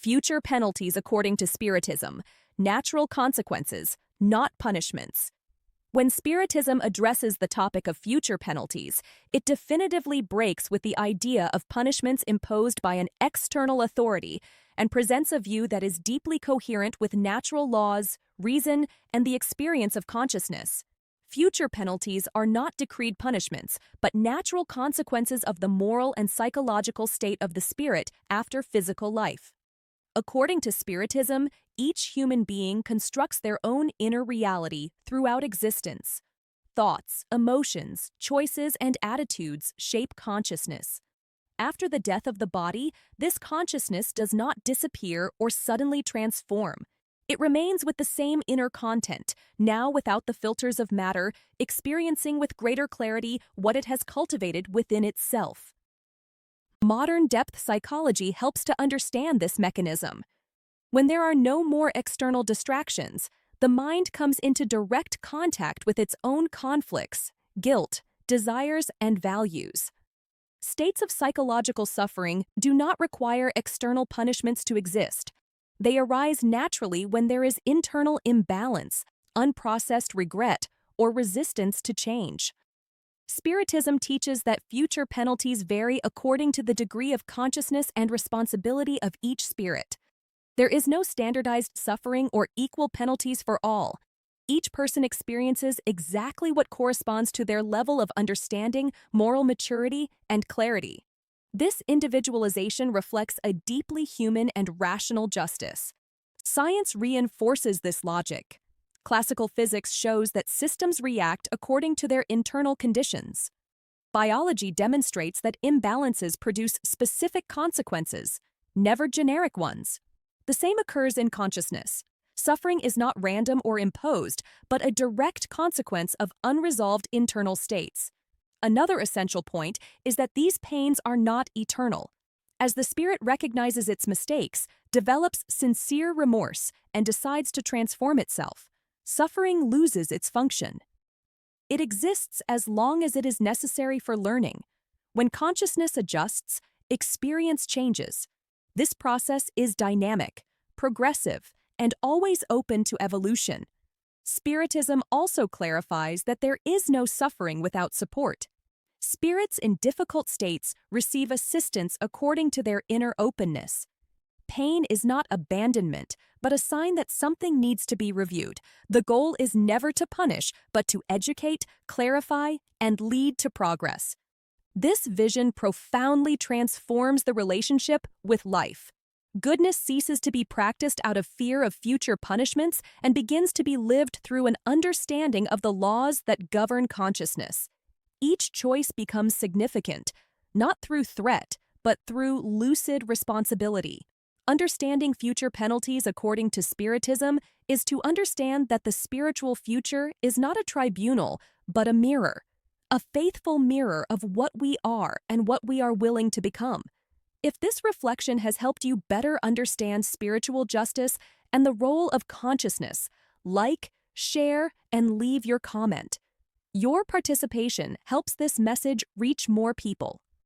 Future penalties according to Spiritism, natural consequences, not punishments. When Spiritism addresses the topic of future penalties, it definitively breaks with the idea of punishments imposed by an external authority and presents a view that is deeply coherent with natural laws, reason, and the experience of consciousness. Future penalties are not decreed punishments, but natural consequences of the moral and psychological state of the spirit after physical life. According to Spiritism, each human being constructs their own inner reality throughout existence. Thoughts, emotions, choices, and attitudes shape consciousness. After the death of the body, this consciousness does not disappear or suddenly transform. It remains with the same inner content, now without the filters of matter, experiencing with greater clarity what it has cultivated within itself. Modern depth psychology helps to understand this mechanism. When there are no more external distractions, the mind comes into direct contact with its own conflicts, guilt, desires, and values. States of psychological suffering do not require external punishments to exist. They arise naturally when there is internal imbalance, unprocessed regret, or resistance to change. Spiritism teaches that future penalties vary according to the degree of consciousness and responsibility of each spirit. There is no standardized suffering or equal penalties for all. Each person experiences exactly what corresponds to their level of understanding, moral maturity, and clarity. This individualization reflects a deeply human and rational justice. Science reinforces this logic. Classical physics shows that systems react according to their internal conditions. Biology demonstrates that imbalances produce specific consequences, never generic ones. The same occurs in consciousness. Suffering is not random or imposed, but a direct consequence of unresolved internal states. Another essential point is that these pains are not eternal. As the spirit recognizes its mistakes, develops sincere remorse, and decides to transform itself, suffering loses its function. It exists as long as it is necessary for learning. When consciousness adjusts, experience changes. This process is dynamic, progressive, and always open to evolution. Spiritism also clarifies that there is no suffering without support. Spirits in difficult states receive assistance according to their inner openness. Pain is not abandonment, but a sign that something needs to be reviewed. The goal is never to punish, but to educate, clarify, and lead to progress. This vision profoundly transforms the relationship with life. Goodness ceases to be practiced out of fear of future punishments and begins to be lived through an understanding of the laws that govern consciousness. Each choice becomes significant, not through threat, but through lucid responsibility. Understanding future penalties according to Spiritism is to understand that the spiritual future is not a tribunal, but a mirror, a faithful mirror of what we are and what we are willing to become. If this reflection has helped you better understand spiritual justice and the role of consciousness, like, share, and leave your comment. Your participation helps this message reach more people.